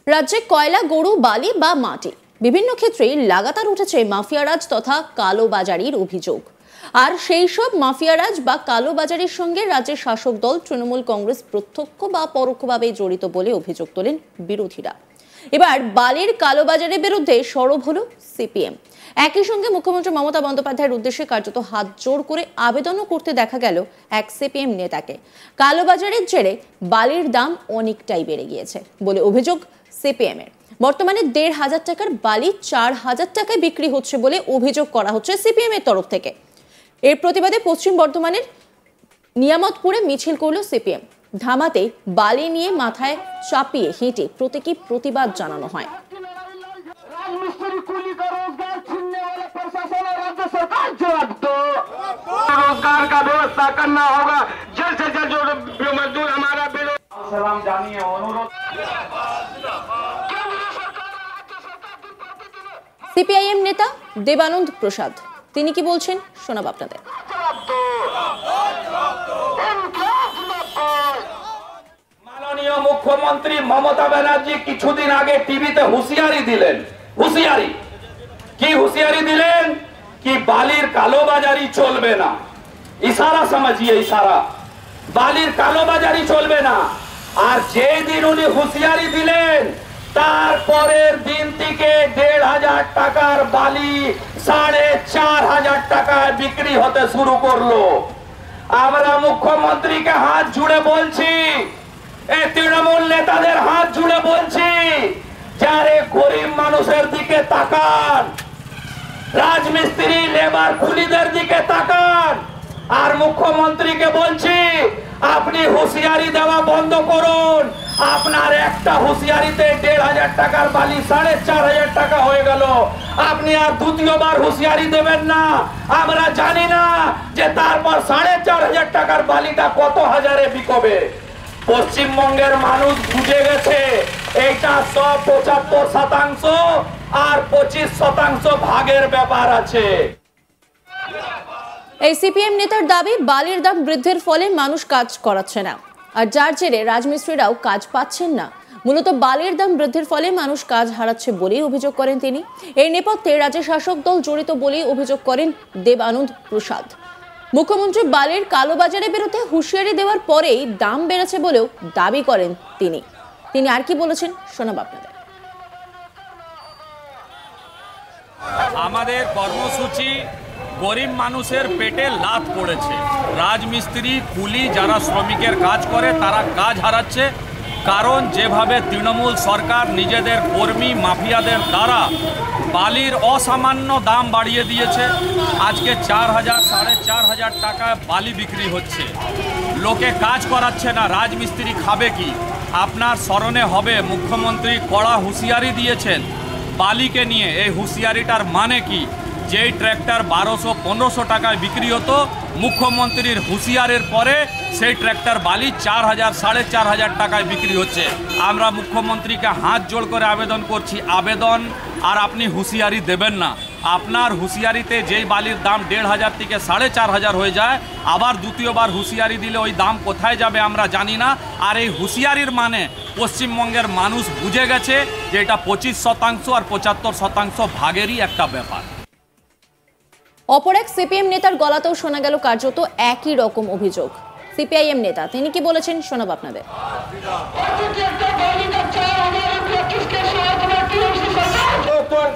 রাজ্যে কয়লা, গরু, বালি বা মাটি বিভিন্ন ক্ষেত্রেই লাগাতার উঠেছে মাফিয়ারাজ তথা কালোবাজারির অভিযোগ। আর সেই সব মাফিয়ারাজ বা কালোবাজারির সঙ্গে রাজ্যের শাসক দল তৃণমূল কংগ্রেস প্রত্যক্ষ বা পরোক্ষভাবে জড়িত বলে অভিযোগ তোলেন বিরোধীরা। এবার বালির কালোবাজারের বিরুদ্ধে সরব হলো সিপিএম। একই সঙ্গে মুখ্যমন্ত্রী মমতা বন্দ্যোপাধ্যায়ের উদ্দেশ্যে কার্যত হাত জোড় করে আবেদনও করতে দেখা গেল এক সিপিএম নেতাকে। কালোবাজারের জেরে বালির দাম অনেকটাই বেড়ে গিয়েছে বলে অভিযোগ সিপিএম এর। বর্তমানে ১৫০০ টাকার বালি ৪০০০ টাকায় বিক্রি হচ্ছে বলে অভিযোগ করা হচ্ছে সিপিএম এর তরফ থেকে। এর প্রতিবাদে পশ্চিম বর্ধমানের নিয়ামতপুরে মিছিল করল সিপিএম। ধামাতে বালি নিয়ে মাথায় চাপিয়ে হেঁটে প্রতীকী প্রতিবাদ জানানো হয়। रोजगार का व्यवस्था करना होगा, जल्द से जल्द जो मजदूर हमारा सलाम जानिए अनुरोध। সিপিআইএম নেতা দেবানন্দ প্রসাদ তিনি কি বলছেন শোনাব আপনাদের। মাননীয় মুখ্যমন্ত্রী মমতা ব্যানার্জি কিছুদিন আগে টিভিতে হুঁশিয়ারি দিলেন। হুঁশিয়ারি কি হুঁশিয়ারি দিলেন? कि बालिर कालोबाजारी चलबे ना। इशारा समझिए, इशारा। बालिर कालोबाजारी चलबे ना। और जे दिन उन्हें हुशियारी दिलेन तारपरेर दिन थेके ১৫০০ টাকার বালি ৪৫০০ টাকায় বিক্রি হতে শুরু করলো। আমরা মুখ্যমন্ত্রীকে হাত জুড়ে বলছি, এই তৃণমূল নেতাদের হাত জুড়ে বলছি, যারে গরিব মানুষের দিকে তাকান, রাজমিস্ত্রি লেবার কুলিদের দিকে তাকান। আর মুখ্যমন্ত্রীকে বলছি আপনি হুঁশিয়ারি দেওয়া বন্ধ করুন। আপনার একটা হুঁশিয়ারিতে ১৫০০ টাকার বালি ৪৫০০ টাকা হয়ে গেল। আপনি আর দ্বিতীয়বার হুঁশিয়ারি দেবেন না। আমরা জানি না যে তারপর ৪৫০০ টাকার বালিটা কত হাজারে বিকবে। পশ্চিমবঙ্গের মানুষ বুঝে গেছে এইটা সব ৭৫% আর ২৫% ভাগের ব্যাপার আছে। এই সিপিএম নেতার দাবি বালির দাম বৃদ্ধির ফলে মানুষ কাজ করাচ্ছে না, আর যার জেরে রাজমিস্ত্রিরাও কাজ পাচ্ছেন না। মূলত বালির দাম বৃদ্ধির ফলে মানুষ কাজ হারাচ্ছে বলেই অভিযোগ করেন তিনি। এই নেপথ্যে রাজ্যের শাসক দল জড়িত বলেই অভিযোগ করেন দেবানন্দ প্রসাদ। মুখ্যমন্ত্রী বালির কালোবাজারের বিরুদ্ধে হুঁশিয়ারি দেওয়ার পরেই দাম বেড়েছে বলেও দাবি করেন তিনি। তিনি আর কি বলেছেন শোনাব আপনাদের। আমাদের কর্মসূচি গরিব মানুষের পেটে লাথ পড়েছে। রাজমিস্ত্রি কুলি যারা শ্রমিকের কাজ করে তারা কাজ হারাচ্ছে, কারণ যেভাবে তৃণমূল সরকার নিজেদের কর্মী মাফিয়াদের দ্বারা বালির অসামান্য দাম বাড়িয়ে দিয়েছে। আজকে ৪০০০ ৪৫০০ টাকায় বালি বিক্রি হচ্ছে, লোকে কাজ করাচ্ছে না, রাজমিস্ত্রি খাবে কি? আপনার স্মরণে হবে মুখ্যমন্ত্রী কড়া হুঁশিয়ারি দিয়েছেন বালিকে নিয়ে। এই হুঁশিয়ারিটার মানে কি? যেই ট্র্যাক্টর ১২০০-১৫০০ টাকায় বিক্রি হতো, মুখ্যমন্ত্রীর হুঁশিয়ারির পরে সেই ট্র্যাক্টর বালি ৪০০০ ৪৫০০ টাকায় বিক্রি হচ্ছে। আমরা মুখ্যমন্ত্রীকে হাত জোড় করে আবেদন করছি, আবেদন আর আপনি হুঁশিয়ারি দেবেন না। আপনার হুঁশিয়ারিতে যেই বালির দাম ১৫০০ থেকে ৪৫০০ হয়ে যায়, আবার দ্বিতীয়বার হুঁশিয়ারি দিলে ওই দাম কোথায় যাবে আমরা জানি না। আর এই হুঁশিয়ারির মানে পশ্চিমবঙ্গের মানুষ বুঝে গেছে যে এটা ২৫% আর ৭৫% ভাগেরই একটা ব্যাপার। অপর এক সিপিএম নেতার গলাতেও শোনা গেল কার্যত একই রকম অভিযোগ। সিপিআইএম নেতা তিনি কি বলেছেন শোনাব আপনাদের।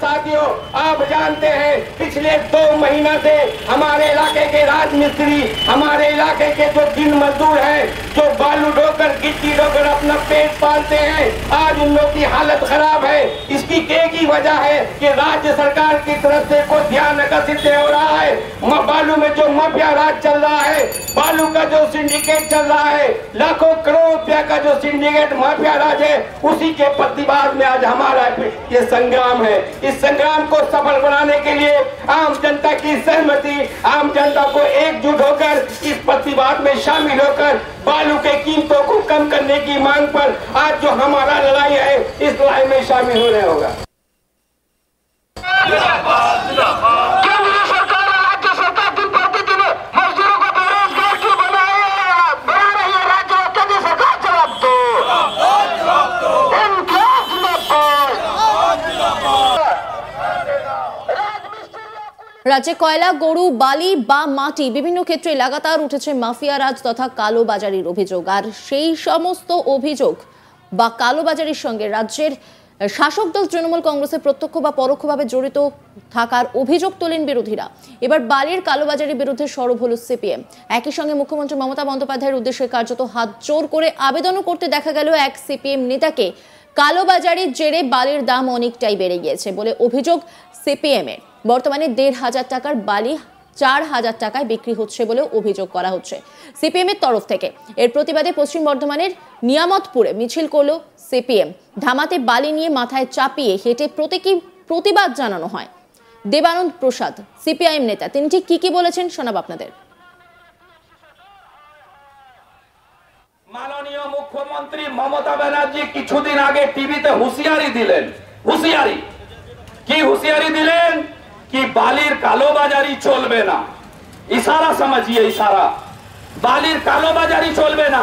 साथियों, आप जानते हैं पिछले 2 महीना से हमारे इलाके के राजमिस्त्री, हमारे इलाके के जो दिन मजदूर हैं, जो बालू ढोकर गिट्टी ढोकर अपना पेट पालते हैं, आज उन लोगों की हालत खराब है। इसकी एक ही वजह है कि राज्य सरकार की तरफ से कोई ध्यान आकर्षित नहीं हो रहा है। बालू में जो माफिया राज चल रहा है, बालू का जो सिंडिकेट चल रहा है, लाखों करोड़ रुपया का जो सिंडिकेट माफिया राज है, उसी के प्रतिवाद में आज हमारा ये संग्राम है। इस संग्राम को सफल बनाने के लिए आम जनता की सहमति, आम जनता को एकजुट होकर इस प्रतिवाद में शामिल होकर बालू के कीमतों को कम करने की मांग पर आज जो हमारा लड़ाई है, इस लड़ाई में शामिल होना होगा। রাজ্যে কয়লা, গরু, বালি বা মাটি বিভিন্ন ক্ষেত্রে লাগাতার উঠেছে মাফিয়া রাজ তথা কালোবাজারির অভিযোগ। আর সেই সমস্ত অভিযোগ বা কালোবাজারির সঙ্গে রাজ্যের শাসক দল তৃণমূল কংগ্রেসের প্রত্যক্ষ বা পরোক্ষভাবে জড়িত থাকার অভিযোগ তোলেন বিরোধীরা। এবার বালির কালোবাজারির বিরুদ্ধে সরব হল সিপিএম। একই সঙ্গে মুখ্যমন্ত্রী মমতা বন্দ্যোপাধ্যায়ের উদ্দেশ্যে কার্যত হাত জোর করে আবেদনও করতে দেখা গেল এক সিপিএম নেতাকে। কালোবাজারির জেরে বালির দাম অনেকটাই বেড়ে গিয়েছে বলে অভিযোগ সিপিএম এর। বর্তমানে ১৫০০ টাকার বালি ৪,০০০ টাকায় বিক্রি হচ্ছে বলে অভিযোগ করা হচ্ছে সিপিএম এর তরফ থেকে। এর প্রতিবাদে পশ্চিম বর্ধমানের নিয়ামতপুরে মিছিল করল সিপিএম। ধামাতে বালি নিয়ে মাথায় চাপিয়ে হেঁটে প্রতিবাদ জানানো হয়। দেবানন্দ প্রসাদ সিপিআইএম নেতা, তিনি ঠিক কি বলেছেন শোনাব আপনাদের। মাননীয় মুখ্যমন্ত্রী মমতা ব্যানার্জি কিছুদিন আগে টিভিতে হুঁশিয়ারি দিলেন। হুঁশিয়ারি কি হুঁশিয়ারি দিলেন? कि बालिर कालोबाजारी चलबे ना। इशारा समझिए, इशारा। बालिर कालोबाजारी चलबे ना।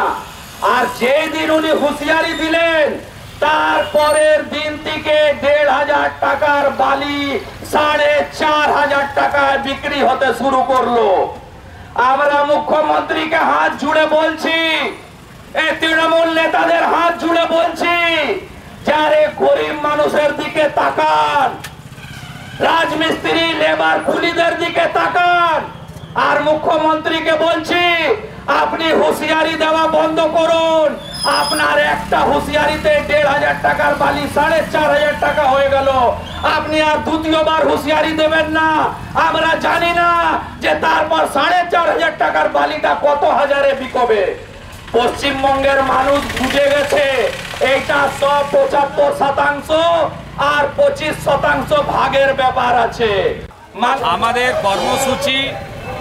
और जे दिन उन्हें हुशियारी दिलेन तार परेर दिन थेके ১৫০০ টাকার বালি ৪,৫০০ টাকায় বিক্রি হতে শুরু করলো। আমরা মুখ্যমন্ত্রীকে হাত জুড়ে বলছি, এই তৃণমূল নেতাদের হাত জুড়ে বলছি, যারে গরিব মানুষের দিকে তাকান, রাজমিস্ত্রি লেবার কুলিদের দিকে তাকান। আর মুখ্যমন্ত্রীকে বলছি, আপনি হুঁশিয়ারি দেওয়া বন্ধ করুন। আপনার একটা হুঁশিয়ারিতে ১৫০০ টাকার বালি ৪,৫০০ টাকা হয়ে গেল। আপনি আর দ্বিতীয়বার হুঁশিয়ারি দেবেন না। আমরা জানি না যে তারপর ৪,৫০০ টাকার বালিটা কত হাজারে বিকবে। পশ্চিমবঙ্গের মানুষ বুঝে গেছে এইটা সব ৭৫% আর ২৫% ভাগের ব্যাপার আছে। আমাদের কর্মসূচি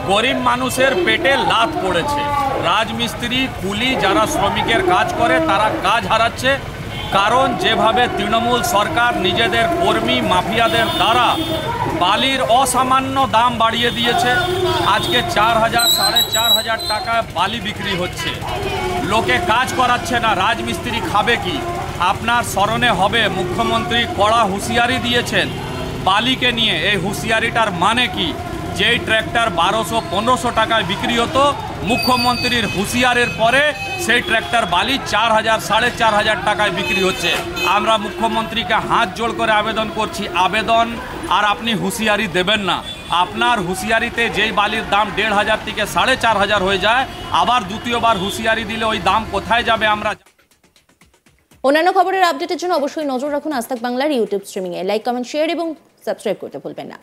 গরিব মানুষের পেটে লাথ পড়েছে। রাজমিস্ত্রি কুলি যারা শ্রমিকের কাজ করে তারা কাজ হারাচ্ছে, কারণ যেভাবে তৃণমূল সরকার নিজেদের কর্মী মাফিয়াদের দ্বারা বালির অসামান্য দাম বাড়িয়ে দিয়েছে। আজকে ৪,০০০ ৪,৫০০ টাকায় বালি বিক্রি হচ্ছে, লোকে কাজ করাচ্ছে না, রাজমিস্ত্রি খাবে কি? আপনার স্মরণে হবে মুখ্যমন্ত্রী কড়া হুঁশিয়ারি দিয়েছেন বালিকে নিয়ে। এই হুঁশিয়ারিটার মানে কি? যেই ট্র্যাক্টর ১২০০-১৫০০ টাকায় বিক্রি হতো, মুখ্যমন্ত্রীর হুঁশিয়ারের পরে সেই ট্র্যাক্টর বালি ৪,০০০ ৪,৫০০ টাকায় বিক্রি হচ্ছে। আমরা মুখ্যমন্ত্রীকে হাত জোড় করে আবেদন করছি, আবেদন আর আপনি হুঁশিয়ারি দেবেন না। আপনার হুঁশিয়ারিতে যেই বালির দাম ১৫০০ থেকে ৪,৫০০ হয়ে যায়, আবার দ্বিতীয়বার হুঁশিয়ারি দিলে ওই দাম কোথায় যাবে আমরা। অন্যান্য খবরের আপডেটের জন্য অবশ্যই নজর রাখুন আজ তাক বাংলার ইউটিউব স্ট্রিমিংয়ে। লাইক, কমেন্ট, শেয়ার এবং সাবস্ক্রাইব করতে ভুলবেন না।